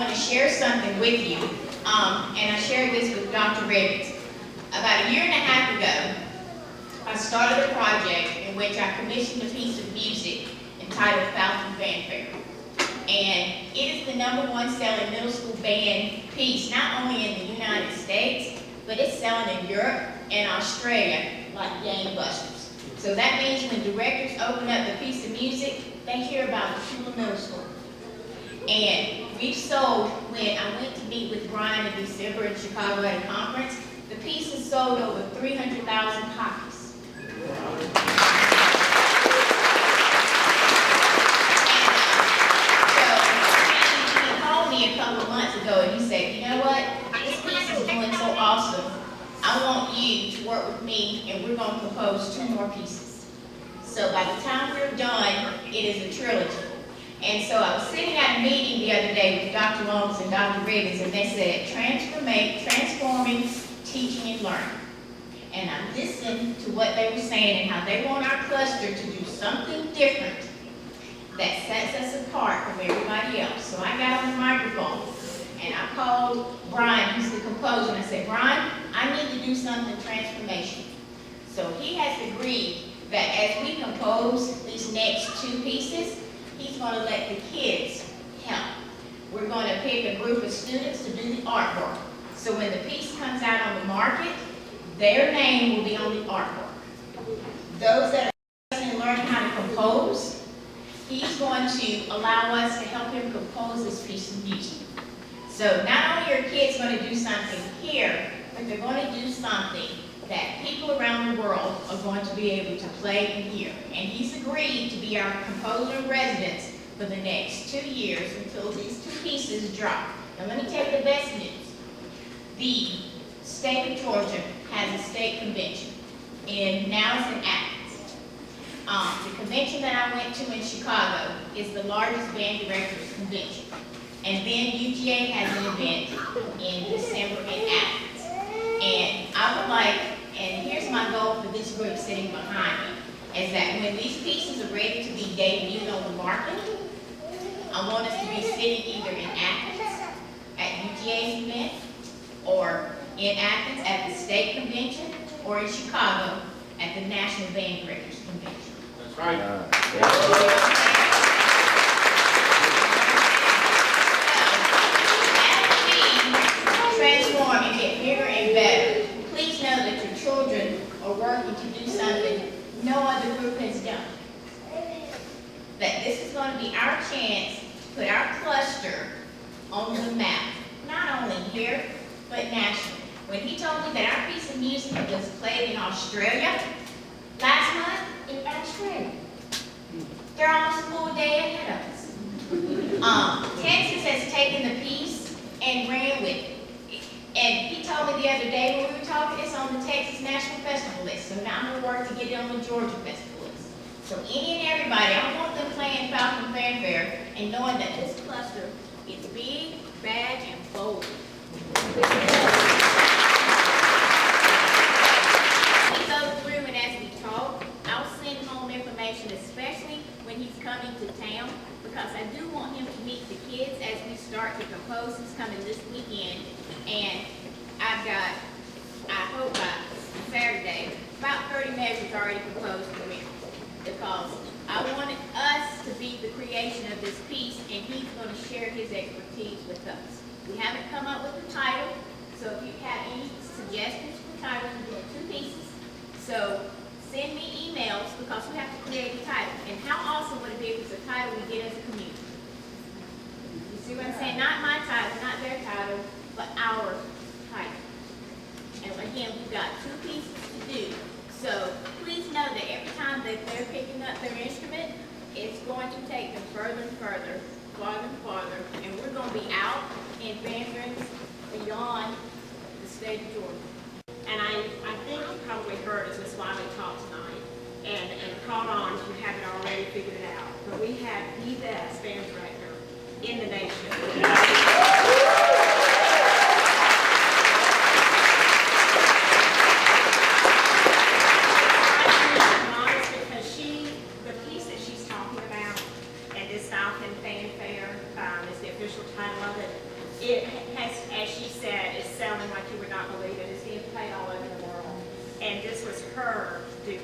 want to share something with you, and I shared this with Dr. Ribbons. About a year and a half ago, I started a project in which I commissioned a piece of music entitled Falcon Fanfare. And it is the #1 selling middle school band piece, not only in the United States, but it's selling in Europe and Australia like gangbusters. So that means when directors open up the piece of music, they hear about Dacula Middle School. And we've sold, when I went to meet with Brian in December in Chicago at a conference, the piece has sold over 300,000 copies. He called me a couple of months ago and he said, you know what, this piece is doing so awesome. I want you to work with me and we're going to compose 2 more pieces. So by the time we're done, it is a trilogy. And so I was sitting at a meeting the other day with Dr. Long's and Dr. Ribbons, and they said, transforming teaching and learning. And I listened to what they were saying and how they want our cluster to do something different that sets us apart from everybody else. So I got on the microphone and I called Brian, who's the composer, and I said, Brian, I need to do something transformational. So he has agreed that as we compose these next 2 pieces, he's going to let the kids help. We're going to pick a group of students to do the artwork. So when the piece comes out on the market, their name will be on the artwork. Those that are interested in learning how to compose, he's going to allow us to help him compose this piece of music. So not only are kids going to do something here, but they're going to do something that people around the world are going to be able to play and hear. And he's agreed to be our composer in residence for the next 2 years until these 2 pieces drop. Now let me tell you the best news. The state of Georgia has a state convention, and now it's in Athens. The convention that I went to in Chicago is the largest band directors convention. And then UGA has an event in December in Athens. And I would like, and here's my goal for this group sitting behind me, is that when these pieces are ready to be debuted on the market, I want us to be sitting either in Athens at UGA's event, or in Athens at the state convention, or in Chicago at the National Band Directors Convention. That's right. As we transform and get bigger and better, please know that your children are working to do something no other group has done. That this is going to be our chance to put our cluster on the map, not only here, but nationally. When he told me that our piece of music was played in Australia last month, in Australia, they're almost a full day ahead of us. Texas has taken the piece and ran with it. And he told me the other day when we were talking, it's on the Texas National Festival list. So now I'm going to work to get it on the Georgia Festival list. So any and everybody, I want them playing Falcon Fanfare and knowing that this cluster is big, bad, and bold. We go through, and as we talk, I'll send home information, especially when he's coming to town, because I do want him to meet the kids as we start to compose. He's coming this weekend, and I've got, I hope by Saturday, about 30 measures already composed for him, because I wanted us to be the creation of this piece, and he's going to share his expertise with us. We haven't come up with a title, so if you have any suggestions for titles, we're doing 2 pieces. So send me emails, because we have to create a title. And how awesome would it be if it's a title we get as a community? You see what I'm saying? Not my title, not their title, but our title. And again, we've got 2 pieces to do. So please know that every time that they're picking up their instrument, it's going to take them further and further, farther and farther, and we're going to be out in bands beyond the state of Georgia. And I think you probably heard us, that's why we talked tonight, and caught on if you haven't already figured it out. But we have the best band director in the nation. The piece that she's talking about, and this Falcon Fanfare is the official title of it. it has, as she said, is selling like you would not believe it. It's being played all over the world. And this was her doing.